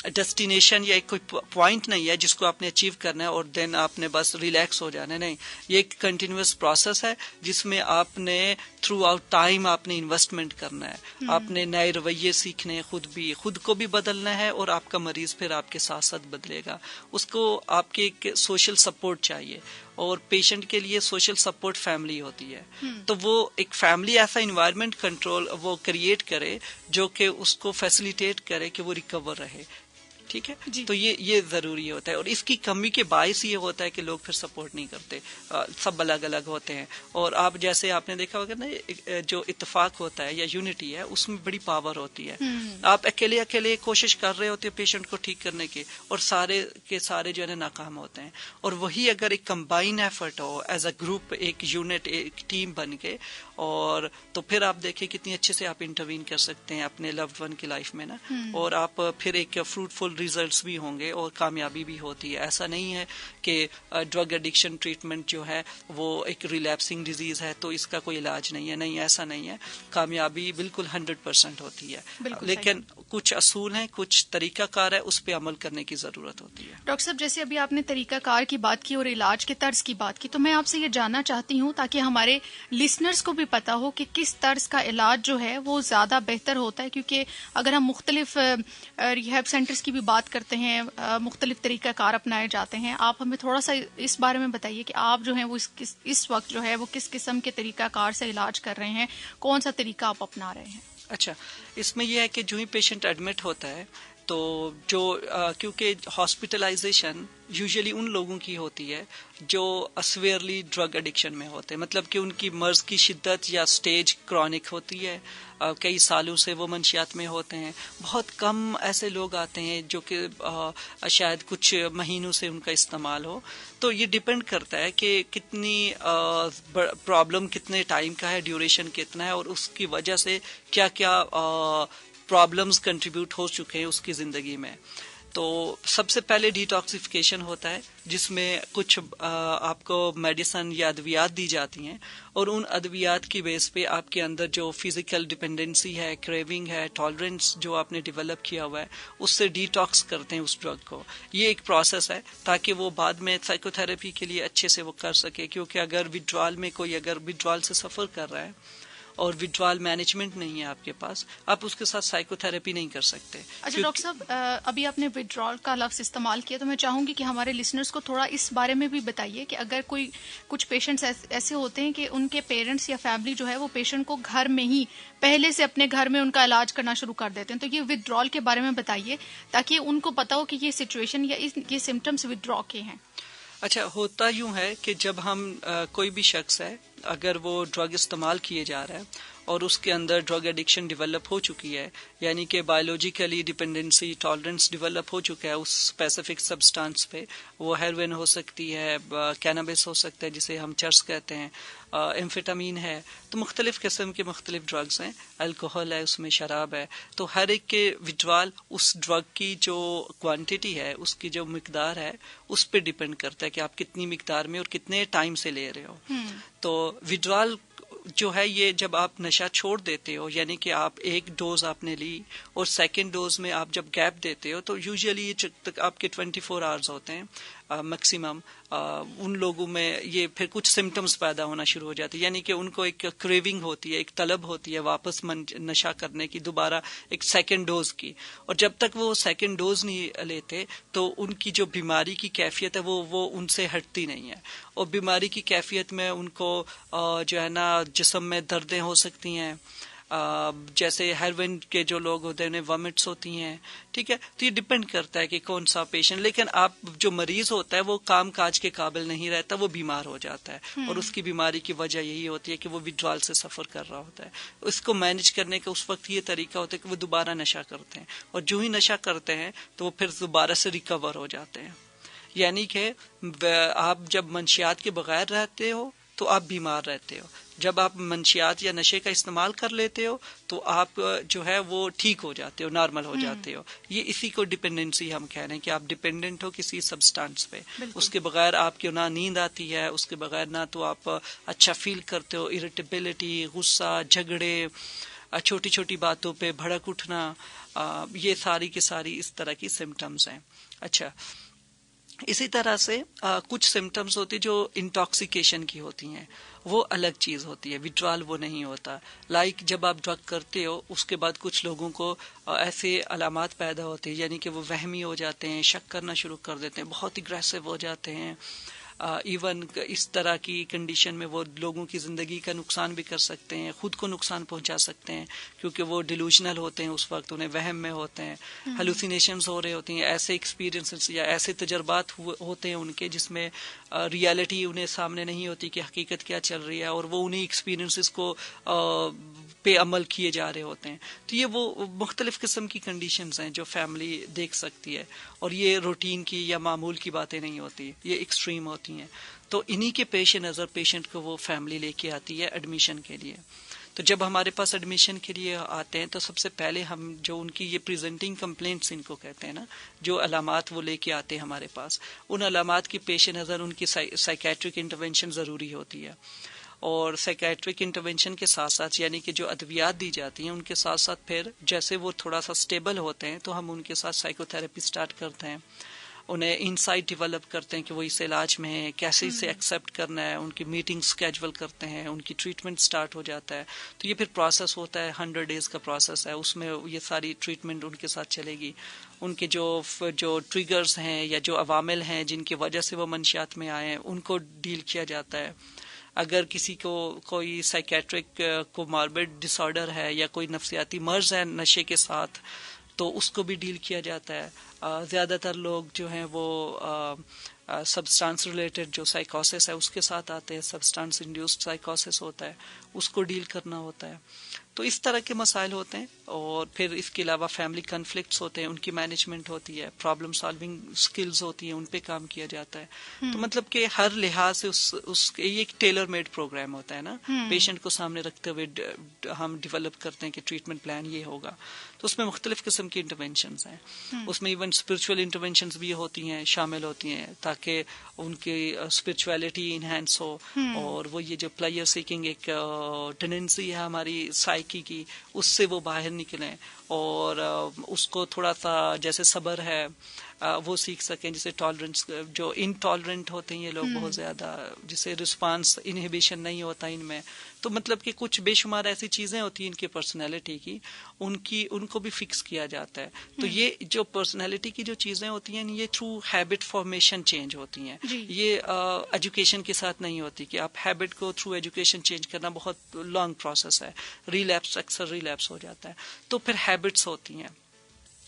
ڈیسٹینیشن یا ایک کوئی پوائنٹ نہیں ہے جس کو آپ نے اچیو کرنا ہے اور دین آپ نے بس ریلیکس ہو جانا ہے. نہیں, یہ ایک کنٹینیوس پروسیس ہے جس میں آپ نے تھرو آؤٹ ٹائم آپ نے انویسٹمنٹ کرنا ہے, آپ نے نئے رویے سیکھنے, خود کو بھی بدلنا ہے اور آپ کا مریض پھر آپ کے ساتھ ساتھ بدلے گا. اس کو آپ کے ایک سوشل سپورٹ چاہیے اور پیشنٹ کے لیے سوشل سپورٹ فیملی ہوتی ہے. تو وہ ایک فیملی ایسا انوائرمنٹ کنٹرول وہ کریٹ کرے جو کہ اس کو فیسیلیٹیٹ کرے کہ وہ ریکور رہے. ٹھیک ہے, تو یہ ضروری ہوتا ہے اور اس کی کمی کے باعث یہ ہوتا ہے کہ لوگ پھر سپورٹ نہیں کرتے. سب الگ الگ ہوتے ہیں اور آپ جیسے آپ نے دیکھا ہوگا نا, جو اتفاق ہوتا ہے یا یونٹی ہے اس میں بڑی پاور ہوتی ہے. آپ اکیلے کوشش کر رہے ہوتے ہیں پیشنٹ کو ٹھیک کرنے کی اور سارے کے سارے جو ہے ناکام ہوتے ہیں. اور وہی اگر ایک combine effort who as a group, ایک یونٹ, ایک ٹیم بن کے, اور تو پھر آپ دیکھیں کتنی اچھے سے آپ انٹروین کر سکتے ہیں اپنے لوڈ ون کی لائف میں نا, اور آپ پھر ایک فروٹفل ریزلٹس بھی ہوں گے اور کامیابی بھی ہوتی ہے. ایسا نہیں ہے کہ ڈرگ ایڈکشن ٹریٹمنٹ جو ہے وہ ایک ریلیپسنگ ڈیزیز ہے تو اس کا کوئی علاج نہیں ہے. نہیں, ایسا نہیں ہے. کامیابی بالکل 100% ہوتی ہے, لیکن کچھ اصول ہیں, کچھ طریقہ کار ہے, اس پہ عمل کرنے کی ضرورت ہوتی ہے. ڈاکٹر صاحب, جیسے ابھی آپ نے طریقہ کار کی بات کی اور علاج کے طرز کی بات کی, تو میں آپ سے یہ جاننا چاہتی ہوں تاکہ ہمارے لسنرز کو بھی پتا ہو کہ کس طرز کا علاج جو ہے وہ زیادہ بہتر ہوتا ہے. کیونکہ اگر ہم مختلف ریہیب سینٹرز کی بھی بات کرتے ہیں, مختلف طریقہ کار اپنائے جاتے ہیں, آپ ہمیں تھوڑا سا اس بارے میں بتائیے کہ آپ جو ہیں وہ اس وقت جو ہے وہ کس قسم کے طریقہ کار سے علاج کر رہے ہیں, کون سا طریقہ آپ اپنا رہے ہیں؟ اچھا, اس میں یہ ہے کہ جو ہی پیشنٹ ایڈمٹ ہوتا ہے تو جو کیونکہ ہاسپٹلائزیشن یوزلی ان لوگوں کی ہوتی ہے جو سویئرلی ڈرگ ایڈکشن میں ہوتے ہیں, مطلب کہ ان کی مرض کی شدت یا سٹیج کرونک ہوتی ہے, کئی سالوں سے وہ منشیات میں ہوتے ہیں. بہت کم ایسے لوگ آتے ہیں جو کہ شاید کچھ مہینوں سے ان کا استعمال ہو. تو یہ ڈپینڈ کرتا ہے کہ کتنی پرابلم کتنے ٹائم کا ہے, ڈیوریشن کتنا ہے, اور اس کی وجہ سے کیا کیا پرابلمز کنٹریبیوٹ ہو چکے ہیں اس کی زندگی میں. تو سب سے پہلے ڈیٹاکسیفیکیشن ہوتا ہے جس میں کچھ آپ کو میڈیسن یا ادویات دی جاتی ہیں اور ان ادویات کی بیس پہ آپ کے اندر جو فزیکل ڈپینڈنسی ہے, کریونگ ہے, ٹالرنس جو آپ نے ڈیولپ کیا ہوا ہے اس سے ڈیٹاکس کرتے ہیں اس ڈرگ کو. یہ ایک پروسیس ہے تاکہ وہ بعد میں سائیکو تھراپی کے لیے اچھے سے وہ کر سکے, کیونکہ اگر وڈرال میں کوئی اگر وڈرال سے سفر کر رہا ہے اور وڈرال مینجمنٹ نہیں ہے آپ کے پاس, آپ اس کے ساتھ سائیکو تھراپی نہیں کر سکتے. اچھا ڈاکٹر صاحب, ابھی آپ نے وڈرال کا لفظ استعمال کیا تو میں چاہوں گی کہ ہمارے لسنرز کو تھوڑا اس بارے میں بھی بتائیے کہ اگر کچھ پیشنٹس ایسے ہوتے ہیں کہ ان کے پیرنٹس یا فیملی جو ہے وہ پیشنٹ کو گھر میں ہی پہلے سے اپنے گھر میں ان کا علاج کرنا شروع کر دیتے ہیں, تو یہ وڈرال کے بارے میں بتائیے تاکہ ان کو پتا ہو کہ یہ سچویشن یا یہ سمٹمس وڈرا کے ہیں. اچھا, ہوتا یوں ہے کہ جب ہم کوئی بھی شخص ہے اگر وہ ڈرگ استعمال کیے جا رہا ہے اور اس کے اندر ڈرگ ایڈکشن ڈیولپ ہو چکی ہے, یعنی کہ بایولوجیکلی ڈپینڈنسی ٹالرنس ڈیولپ ہو چکا ہے اس اسپیسیفک سبسٹانس پہ, وہ ہیروئن ہو سکتی ہے, کینابس ہو سکتا ہے جسے ہم چرس کہتے ہیں, ایمفیٹامین ہے, تو مختلف قسم کے مختلف ڈرگز ہیں, الکوہل ہے, اس میں شراب ہے. تو ہر ایک کے وڈرال اس ڈرگ کی جو کوانٹٹی ہے, اس کی جو مقدار ہے, اس پہ ڈیپینڈ کرتا ہے کہ آپ کتنی مقدار میں اور کتنے ٹائم سے لے رہے ہو. تو وڈرال جو ہے یہ جب آپ نشہ چھوڑ دیتے ہو, یعنی کہ آپ ایک ڈوز آپ نے لی اور سیکنڈ ڈوز میں آپ جب گیپ دیتے ہو, تو یوزلی آپ کے 24 آورز ہوتے ہیں میکسیمم ان لوگوں میں یہ پھر کچھ سمٹمز پیدا ہونا شروع ہو جاتے ہیں، یعنی کہ ان کو ایک کریونگ ہوتی ہے، ایک طلب ہوتی ہے واپس نشہ کرنے کی، دوبارہ ایک سیکنڈ ڈوز کی، اور جب تک وہ سیکنڈ ڈوز نہیں لیتے تو ان کی جو بیماری کی کیفیت ہے وہ ان سے ہٹتی نہیں ہے، اور بیماری کی کیفیت میں ان کو جو ہے نا جسم میں دردیں ہو سکتی ہیں، جیسے ہیروئن کے جو لوگ ہوتے ہیں انہیں وامٹس ہوتی ہیں، ٹھیک ہے. تو یہ ڈپینڈ کرتا ہے کہ کون سا پیشنٹ، لیکن آپ جو مریض ہوتا ہے وہ کام کاج کے قابل نہیں رہتا، وہ بیمار ہو جاتا ہے، اور اس کی بیماری کی وجہ یہی ہوتی ہے کہ وہ وڈرال سے سفر کر رہا ہوتا ہے. اس کو مینج کرنے کا اس وقت یہ طریقہ ہوتا ہے کہ وہ دوبارہ نشہ کرتے ہیں، اور جو ہی نشہ کرتے ہیں تو وہ پھر دوبارہ سے ریکور ہو جاتے ہیں. یعنی کہ آپ جب منشیات کے بغیر رہتے ہو تو آپ بیمار رہتے ہو، جب آپ منشیات یا نشے کا استعمال کر لیتے ہو تو آپ جو ہے وہ ٹھیک ہو جاتے ہو، نارمل ہو جاتے ہو. یہ اسی کو ڈپینڈنسی ہم کہہ رہے ہیں کہ آپ ڈپینڈنٹ ہو کسی سبسٹانس پہ، اس کے بغیر آپ کی نہ نیند آتی ہے، اس کے بغیر نہ تو آپ اچھا فیل کرتے ہو، اریٹیبلٹی، غصہ، جھگڑے، چھوٹی چھوٹی باتوں پہ بھڑک اٹھنا، یہ ساری کی ساری اس طرح کی سمٹمز ہیں. اچھا، اسی طرح سے کچھ سمٹمز ہوتی جو انٹاکسیکیشن کی ہوتی ہیں، وہ الگ چیز ہوتی ہے، وڈرال وہ نہیں ہوتا. لائک جب آپ ڈرگ کرتے ہو اس کے بعد کچھ لوگوں کو ایسے علامات پیدا ہوتے ہیں، یعنی کہ وہ وہمی ہو جاتے ہیں، شک کرنا شروع کر دیتے ہیں، بہت اگریسو ہو جاتے ہیں. ایون اس طرح کی کنڈیشن میں وہ لوگوں کی زندگی کا نقصان بھی کر سکتے ہیں، خود کو نقصان پہنچا سکتے ہیں، کیونکہ وہ ڈیلوژنل ہوتے ہیں، اس وقت انہیں وہم میں ہوتے ہیں، ہیلوسینیشنز ہو رہے ہوتی ہیں، ایسے ایکسپیرینسز یا ایسے تجربات ہوتے ہیں ان کے جس میں ریالٹی انہیں سامنے نہیں ہوتی کہ حقیقت کیا چل رہی ہے، اور وہ انہیں ایکسپیرینسز کو پہ عمل کیے جا رہے ہوتے ہیں. تو یہ وہ مختلف قسم کی کنڈیشنز ہیں جو فیملی دیکھ سکتی ہے، اور یہ روٹین کی یا معمول کی باتیں نہیں ہوتی، یہ ایکسٹریم ہوتی ہیں. تو انہی کے پیش نظر پیشنٹ کو وہ فیملی لے کے آتی ہے ایڈمیشن کے لیے. تو جب ہمارے پاس ایڈمیشن کے لیے آتے ہیں تو سب سے پہلے ہم جو ان کی یہ پریزنٹنگ کمپلینٹس ان کو کہتے ہیں نا، جو علامات وہ لے کے آتے ہیں ہمارے پاس، ان علامات کے پیش نظر ان کی سائیکیٹرک انٹرونشن ضروری ہوتی ہے. اور سائیکیٹرک انٹرونشن کے ساتھ ساتھ یعنی کہ جو ادویات دی جاتی ہیں ان کے ساتھ ساتھ پھر جیسے وہ تھوڑا سا سٹیبل ہوتے ہیں تو ہم ان کے ساتھ سائیکو تھراپی سٹارٹ کرتے ہیں، انہیں انسائٹ ڈیولپ کرتے ہیں کہ وہ اس علاج میں ہے، کیسے اسے ایکسیپٹ کرنا ہے، ان کی میٹنگ اسکیجول کرتے ہیں، ان کی ٹریٹمنٹ سٹارٹ ہو جاتا ہے. تو یہ پھر پروسیس ہوتا ہے، 100 days کا پروسیس ہے، اس میں یہ ساری ٹریٹمنٹ ان کے ساتھ چلے گی. ان کے جو ٹریگرز ہیں یا جو عوامل ہیں جن کی وجہ سے وہ منشیات میں آئے ہیں ان کو ڈیل کیا جاتا ہے. اگر کسی کو کوئی سائیکیٹرک کو ماربڈ ڈس آرڈر ہے یا کوئی نفسیاتی مرض ہے نشے کے ساتھ تو اس کو بھی ڈیل کیا جاتا ہے. زیادہ تر لوگ جو ہیں وہ سبسٹانس ریلیٹڈ جو سائیکوسس ہے اس کے ساتھ آتے ہیں، سبسٹانس انڈیوسڈ سائیکوسس ہوتا ہے، اس کو ڈیل کرنا ہوتا ہے. تو اس طرح کے مسائل ہوتے ہیں. اور پھر اس کے علاوہ فیملی کنفلکٹس ہوتے ہیں، ان کی مینجمنٹ ہوتی ہے، پرابلم سالونگ سکلز ہوتی ہیں، ان پہ کام کیا جاتا ہے. تو مطلب کہ ہر لحاظ سے یہ ایک ٹیلر میڈ پروگرام ہوتا ہے نا، پیشنٹ کو سامنے رکھتے ہوئے ہم ڈیولپ کرتے ہیں کہ ٹریٹمنٹ پلان یہ ہوگا. تو اس میں مختلف قسم کی انٹرونشنز ہیں، اس میں ایون اسپرچول انٹرونشنز بھی ہوتی ہیں، شامل ہوتی ہیں تاکہ ان کی اسپرچویلٹی انہینس ہو، اور وہ یہ جو پلیئر سیکنگ ایک ٹینڈنسی ہے ہماری سائیکی کی، اس سے وہ باہر نکلیں اور اس کو تھوڑا سا جیسے صبر ہے وہ سیکھ سکیں، جسے ٹالرنس، جو انٹالرنٹ ہوتے ہیں یہ لوگ بہت زیادہ، جسے رسپانس انہیبیشن نہیں ہوتا ان میں. تو مطلب کہ کچھ بے شمار ایسی چیزیں ہوتی ہیں ان کی پرسنالٹی کی ان کو بھی فکس کیا جاتا ہے. تو یہ جو پرسنالٹی کی جو چیزیں ہوتی ہیں یہ تھرو ہیبٹ فارمیشن چینج ہوتی ہیں. یہ ایجوکیشن کے ساتھ نہیں ہوتی کہ آپ ہیبٹ کو تھرو ایجوکیشن چینج کرنا بہت لانگ پروسیس ہے، ریلیپس اکثر ریلیپس ہو جاتا ہے. تو پھر ہیبٹس ہوتی ہیں،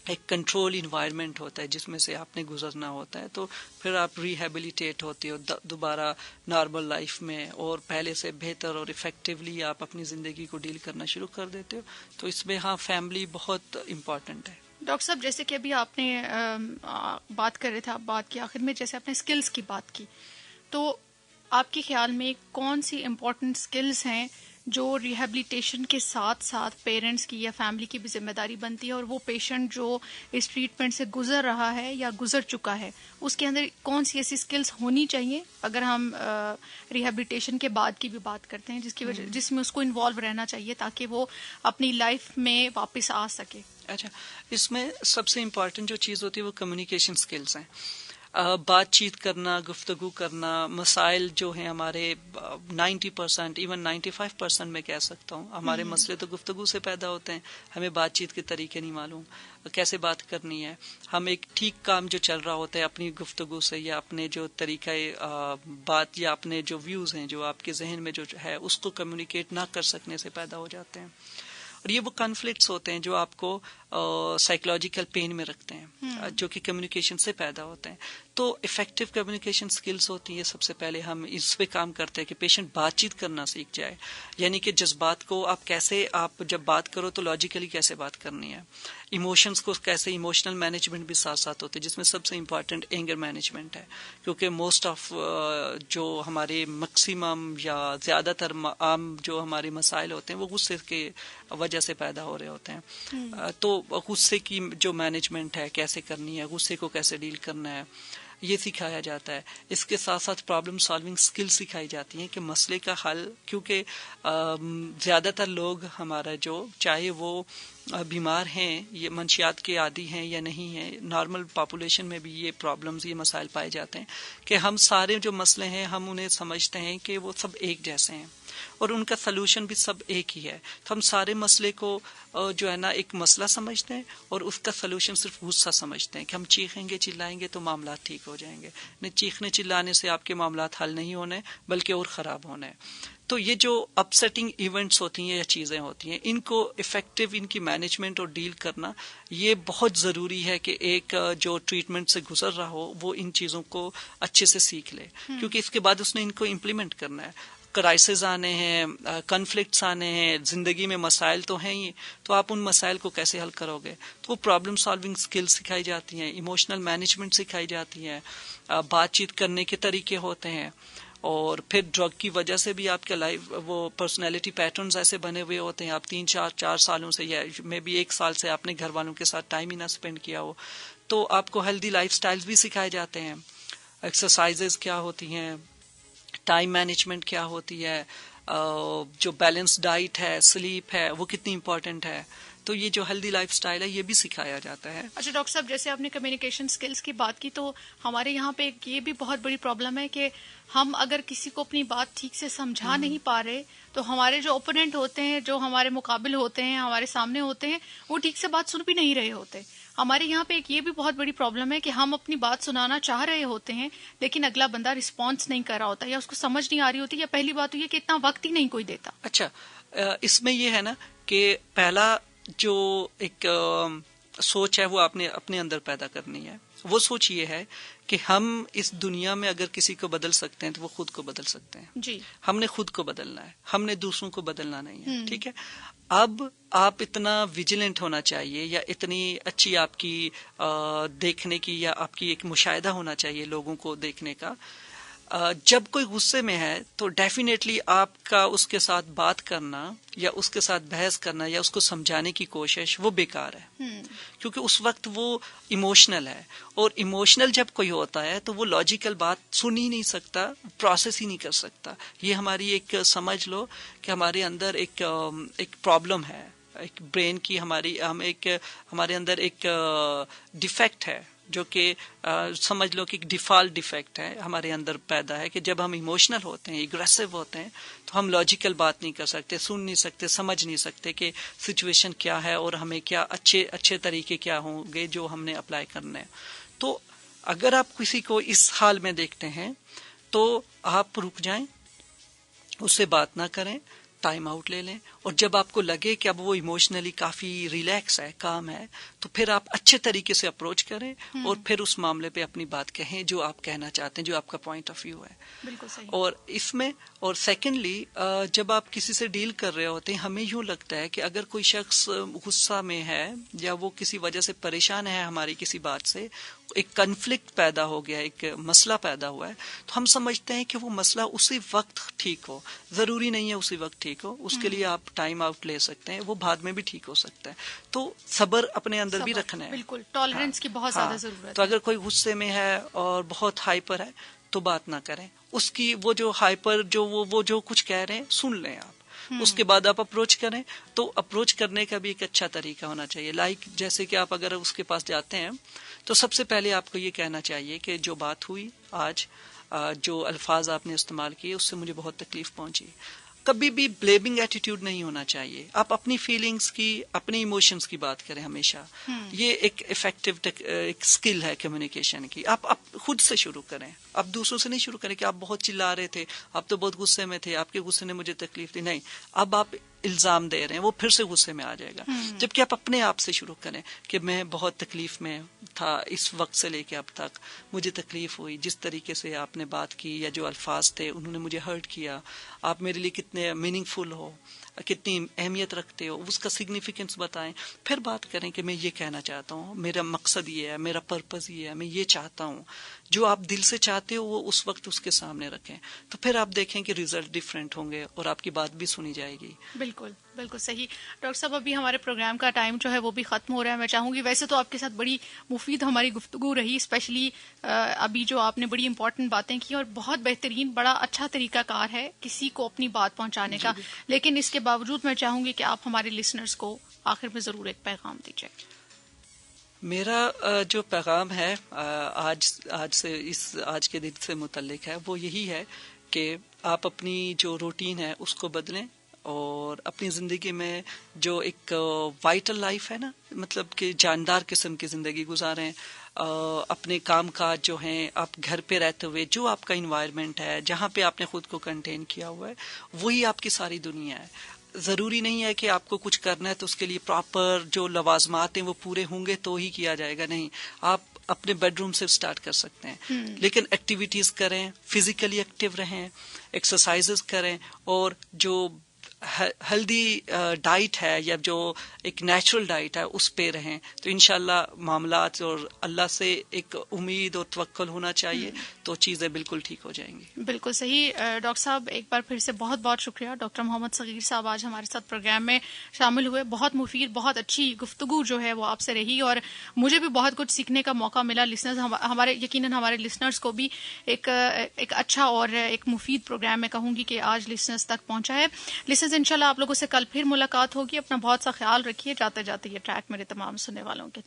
ایک کنٹرول انوائرمنٹ ہوتا ہے جس میں سے آپ نے گزرنا ہوتا ہے. تو پھر آپ ریہیبلیٹیٹ ہوتے ہو دوبارہ نارمل لائف میں، اور پہلے سے بہتر اور افیکٹولی آپ اپنی زندگی کو ڈیل کرنا شروع کر دیتے ہو. تو اس میں ہاں فیملی بہت امپورٹنٹ ہے. ڈاکٹر صاحب جیسے کہ ابھی آپ نے بات کر رہے تھے، آپ بات کے آخر میں جیسے آپ نے سکلز کی بات کی، تو آپ کے خیال میں کون سی امپورٹنٹ سکلز ہیں جو ریہیبلیٹیشن کے ساتھ ساتھ پیرنٹس کی یا فیملی کی بھی ذمہ داری بنتی ہے، اور وہ پیشنٹ جو اس ٹریٹمنٹ سے گزر رہا ہے یا گزر چکا ہے اس کے اندر کون سی ایسی سکلز ہونی چاہیے اگر ہم ریہیبلیٹیشن کے بعد کی بھی بات کرتے ہیں جس میں اس کو انوالو رہنا چاہیے تاکہ وہ اپنی لائف میں واپس آ سکے؟ اچھا، اس میں سب سے امپورٹنٹ جو چیز ہوتی ہے وہ کمیونیکیشن سکلز ہیں. بات چیت کرنا، گفتگو کرنا، مسائل جو ہیں ہمارے 90% ایون 95% میں کہہ سکتا ہوں ہمارے مسئلے تو گفتگو سے پیدا ہوتے ہیں. ہمیں بات چیت کے طریقے نہیں معلوم، کیسے بات کرنی ہے. ہم ایک ٹھیک کام جو چل رہا ہوتا ہے اپنی گفتگو سے یا اپنے جو طریقہ بات یا اپنے جو ویوز ہیں جو آپ کے ذہن میں جو ہے اس کو کمیونیکیٹ نہ کر سکنے سے پیدا ہو جاتے ہیں. اور یہ وہ کنفلکٹس ہوتے ہیں جو آپ کو سائیکولوجیکل پین میں رکھتے ہیں، جو کہ کمیونیکیشن سے پیدا ہوتے ہیں. تو افیکٹو کمیونیکیشن سکلز ہوتی ہیں. سب سے پہلے ہم اس پہ کام کرتے ہیں کہ پیشنٹ بات چیت کرنا سیکھ جائے، یعنی کہ جذبات کو آپ جب بات کرو تو لاجیکلی کیسے بات کرنی ہے، ایموشنز کو کیسے، ایموشنل مینجمنٹ بھی ساتھ ساتھ ہوتے ہیں جس میں سب سے امپورٹنٹ اینگر مینجمنٹ ہے، کیونکہ موسٹ آف جو ہمارے میکسیمم یا زیادہ تر عام جو ہمارے مسائل ہوتے ہیں وہ غصے کے وجہ سے پیدا ہو رہے ہوتے ہیں. تو غصے کی جو مینجمنٹ ہے کیسے کرنی ہے، غصے کو کیسے ڈیل کرنا ہے، یہ سکھایا جاتا ہے. اس کے ساتھ ساتھ پرابلم سالونگ سکل سکھائی جاتی ہیں کہ مسئلے کا حل، کیونکہ زیادہ تر لوگ ہمارا جو چاہے وہ بیمار ہیں، یہ منشیات کے عادی ہیں یا نہیں ہیں، نارمل پاپولیشن میں بھی یہ پرابلمز، یہ مسائل پائے جاتے ہیں کہ ہم سارے جو مسئلے ہیں ہم انہیں سمجھتے ہیں کہ وہ سب ایک جیسے ہیں اور ان کا سلوشن بھی سب ایک ہی ہے. تو ہم سارے مسئلے کو جو ہے نا ایک مسئلہ سمجھتے ہیں اور اس کا سلوشن صرف غصہ سمجھتے ہیں کہ ہم چیخیں گے چلائیں گے تو معاملات ٹھیک ہو جائیں گے. نہیں، چیخنے چلانے سے آپ کے معاملات حل نہیں ہونے بلکہ اور خراب ہونے. تو یہ جو اپ سیٹنگ ایونٹس ہوتی ہیں یا چیزیں ہوتی ہیں، ان کو افیکٹو ان کی مینجمنٹ اور ڈیل کرنا یہ بہت ضروری ہے کہ ایک جو ٹریٹمنٹ سے گزر رہا ہو وہ ان چیزوں کو اچھے سے سیکھ لے، کیونکہ اس کے بعد اس نے ان کو امپلیمنٹ کرنا ہے. کرائسز آنے ہیں، کنفلکٹس آنے ہیں، زندگی میں مسائل تو ہیں ہی، تو آپ ان مسائل کو کیسے حل کرو گے. تو وہ پرابلم سالونگ سکل سکھائی جاتی ہیں، ایموشنل مینجمنٹ سکھائی جاتی ہیں، بات چیت کرنے کے طریقے ہوتے ہیں. اور پھر ڈرگ کی وجہ سے بھی آپ کے لائف وہ پرسنالٹی پیٹرنز ایسے بنے ہوئے ہوتے ہیں، آپ 3-4 سالوں سے یا میں بھی 1 سال سے اپنے گھر والوں کے ساتھ ٹائم ہی نہ اسپینڈ کیا ہو، تو آپ کو ہیلدی لائف سٹائلز بھی سکھائے جاتے ہیں. ایکسرسائزز کیا ہوتی ہیں، ٹائم مینجمنٹ کیا ہوتی ہے، جو بیلنس ڈائٹ ہے، سلیپ ہے، وہ کتنی امپورٹنٹ ہے. تو یہ جو ہیلدی لائف سٹائل ہے یہ بھی سکھایا جاتا ہے. اچھا ڈاکٹر صاحب، جیسے آپ نے کمیونیکیشن سکلز کی بات کی تو ہمارے یہاں پہ یہ بھی بہت بڑی پرابلم ہے کہ ہم اگر کسی کو اپنی بات ٹھیک سے سمجھا نہیں پا رہے تو ہمارے جو اوپوننٹ ہوتے ہیں، جو ہمارے مقابل ہوتے ہیں، ہمارے سامنے ہوتے ہیں، وہ ٹھیک سے بات سن بھی نہیں رہے ہوتے. ہمارے یہاں پہ ایک یہ بھی بہت بڑی پرابلم ہے کہ ہم اپنی بات سنانا چاہ رہے ہوتے ہیں لیکن اگلا بندہ رسپانس نہیں کر رہا ہوتا یا اس کو سمجھ نہیں آ رہی ہوتی، یا پہلی بات تو یہ کہ اتنا وقت ہی نہیں کوئی دیتا. اچھا، اس میں یہ ہے نا کہ پہلا جو ایک سوچ ہے وہ آپ نے اپنے اندر پیدا کرنی ہے. وہ سوچ یہ ہے کہ ہم اس دنیا میں اگر کسی کو بدل سکتے ہیں تو وہ خود کو بدل سکتے ہیں. جی، ہم نے خود کو بدلنا ہے، ہم نے دوسروں کو بدلنا نہیں ہے. ٹھیک ہے، اب آپ اتنا ویجیلنٹ ہونا چاہیے یا اتنی اچھی آپ کی دیکھنے کی یا آپ کی ایک مشاہدہ ہونا چاہیے لوگوں کو دیکھنے کا. جب کوئی غصے میں ہے تو ڈیفینیٹلی آپ کا اس کے ساتھ بات کرنا یا اس کے ساتھ بحث کرنا یا اس کو سمجھانے کی کوشش وہ بیکار ہے، کیونکہ اس وقت وہ ایموشنل ہے، اور ایموشنل جب کوئی ہوتا ہے تو وہ لاجیکل بات سن ہی نہیں سکتا، پروسیس ہی نہیں کر سکتا. یہ ہماری ایک سمجھ لو کہ ہمارے اندر ایک پرابلم ہے، ایک برین کی ہمارے اندر ایک ڈیفیکٹ ہے جو کہ سمجھ لو کہ ایک ڈیفالٹ ڈیفیکٹ ہے ہمارے اندر پیدا ہے کہ جب ہم ایموشنل ہوتے ہیں، ایگریسو ہوتے ہیں تو ہم لاجیکل بات نہیں کر سکتے، سن نہیں سکتے، سمجھ نہیں سکتے کہ سچویشن کیا ہے اور ہمیں کیا اچھے طریقے کیا ہوں گے جو ہم نے اپلائی کرنے ہیں. تو اگر آپ کسی کو اس حال میں دیکھتے ہیں تو آپ رک جائیں، اس سے بات نہ کریں، ٹائم آؤٹ لے لیں، اور جب آپ کو لگے کہ اب وہ ایموشنلی کافی ریلیکس ہے، کام ہے، تو پھر آپ اچھے طریقے سے اپروچ کریں اور پھر اس معاملے پہ اپنی بات کہیں جو آپ کہنا چاہتے ہیں، جو آپ کا پوائنٹ آف ویو ہے. بالکل صحیح. اور اس میں اور سیکنڈلی جب آپ کسی سے ڈیل کر رہے ہوتے ہیں ہمیں یوں لگتا ہے کہ اگر کوئی شخص غصہ میں ہے یا وہ کسی وجہ سے پریشان ہے ہماری کسی بات سے، ایک کنفلکٹ پیدا ہو گیا، ایک مسئلہ پیدا ہوا ہے، تو ہم سمجھتے ہیں کہ وہ مسئلہ اسی وقت ٹھیک ہو. ضروری نہیں ہے اسی وقت ٹھیک ہو، اس کے لیے آپ ٹائم آؤٹ لے سکتے ہیں، وہ بعد میں بھی ٹھیک ہو سکتا ہے. تو صبر اپنے اندر بھی رکھنا ہے، بالکل ٹالرنس کی بہت زیادہ ضرورت ہے. تو اگر کوئی غصے میں ہے اور بہت ہائپر ہے تو بات نہ کریں، اس کی وہ جو ہائپر جو وہ جو کچھ کہہ رہے ہیں سن لیں آپ، اس کے بعد آپ اپروچ کریں. تو اپروچ کرنے کا بھی ایک اچھا طریقہ ہونا چاہیے. لائک جیسے کہ آپ اگر اس کے پاس جاتے ہیں تو سب سے پہلے آپ کو یہ کہنا چاہیے کہ جو بات ہوئی آج، جو الفاظ آپ نے استعمال کیے، اس سے مجھے بہت تکلیف پہنچی. کبھی بھی بلیمنگ ایٹیٹیوڈ نہیں ہونا چاہیے. آپ اپنی فیلنگز کی، اپنی ایموشنز کی بات کریں ہمیشہ. یہ ایک افیکٹو ایک سکل ہے کمیونیکیشن کی. آپ خود سے شروع کریں، آپ دوسروں سے نہیں شروع کریں کہ آپ بہت چلا رہے تھے، آپ تو بہت غصے میں تھے، آپ کے غصے نے مجھے تکلیف دی. نہیں، اب آپ الزام دے رہے ہیں، وہ پھر سے غصے میں آ جائے گا. جبکہ آپ اپنے آپ سے شروع کریں کہ میں بہت تکلیف میں تھا اس وقت سے لے کے اب تک، مجھے تکلیف ہوئی، جس طریقے سے آپ نے بات کی یا جو الفاظ تھے انہوں نے مجھے ہرٹ کیا. آپ میرے لیے کتنے میننگ فل ہو، کتنی اہمیت رکھتے ہو، اس کا سگنیفیکنس بتائیں. پھر بات کریں کہ میں یہ کہنا چاہتا ہوں، میرا مقصد یہ ہے، میرا پرپز یہ ہے، میں یہ چاہتا ہوں. جو آپ دل سے چاہتے ہو وہ اس وقت اس کے سامنے رکھیں. تو پھر آپ دیکھیں کہ ریزلٹ ڈفرینٹ ہوں گے اور آپ کی بات بھی سنی جائے گی. بالکل بالکل صحیح. ڈاکٹر صاحب ابھی ہمارے پروگرام کا ٹائم جو ہے وہ بھی ختم ہو رہا ہے. میں چاہوں گی، ویسے تو آپ کے ساتھ بڑی مفید ہماری گفتگو رہی، اسپیشلی ابھی جو آپ نے بڑی امپورٹنٹ باتیں کی اور بہت بہترین، بڑا اچھا طریقہ کار ہے کسی کو اپنی بات پہنچانے کا. لیکن اس کے باوجود میں چاہوں گی کہ آپ ہمارے لسنرز کو آخر میں ضرور ایک پیغام دیجیے. میرا جو پیغام ہے آج کے دن سے متعلق ہے وہ یہی ہے کہ آپ اپنی جو روٹین ہے اس کو بدلیں اور اپنی زندگی میں جو ایک وائٹل لائف ہے نا، مطلب کہ جاندار قسم کی زندگی گزاریں. اپنے کام کاج جو ہیں، آپ گھر پہ رہتے ہوئے جو آپ کا انوائرمنٹ ہے، جہاں پہ آپ نے خود کو کنٹین کیا ہوا ہے، وہی آپ کی ساری دنیا ہے. ضروری نہیں ہے کہ آپ کو کچھ کرنا ہے تو اس کے لیے پراپر جو لوازمات ہیں وہ پورے ہوں گے تو ہی کیا جائے گا. نہیں، آپ اپنے بیڈ روم سے سٹارٹ کر سکتے ہیں. لیکن ایکٹیویٹیز کریں، فزیکلی ایکٹیو رہیں، ایکسرسائزز کریں، اور جو ہیلدی ڈائٹ ہے یا جو ایک نیچرل ڈائٹ ہے اس پہ رہیں. تو انشاءاللہ معاملات اور اللہ سے ایک امید اور توکل ہونا چاہیے، تو چیزیں بالکل ٹھیک ہو جائیں گی. بالکل صحیح. ڈاکٹر صاحب ایک بار پھر سے بہت بہت شکریہ. ڈاکٹر محمد صغیر صاحب آج ہمارے ساتھ پروگرام میں شامل ہوئے. بہت مفید، بہت اچھی گفتگو جو ہے وہ آپ سے رہی اور مجھے بھی بہت کچھ سیکھنے کا موقع ملا. لسنرز ہمارے یقیناً ہمارے لسنرز کو بھی ایک اچھا اور ایک مفید پروگرام میں کہوں گی کہ آج لسنرز تک پہنچا ہے. لسنرز انشاءاللہ آپ لوگوں سے کل پھر ملاقات ہوگی. اپنا بہت سا خیال رکھیے. جاتے جاتے یہ ٹریک میرے تمام سننے والوں کے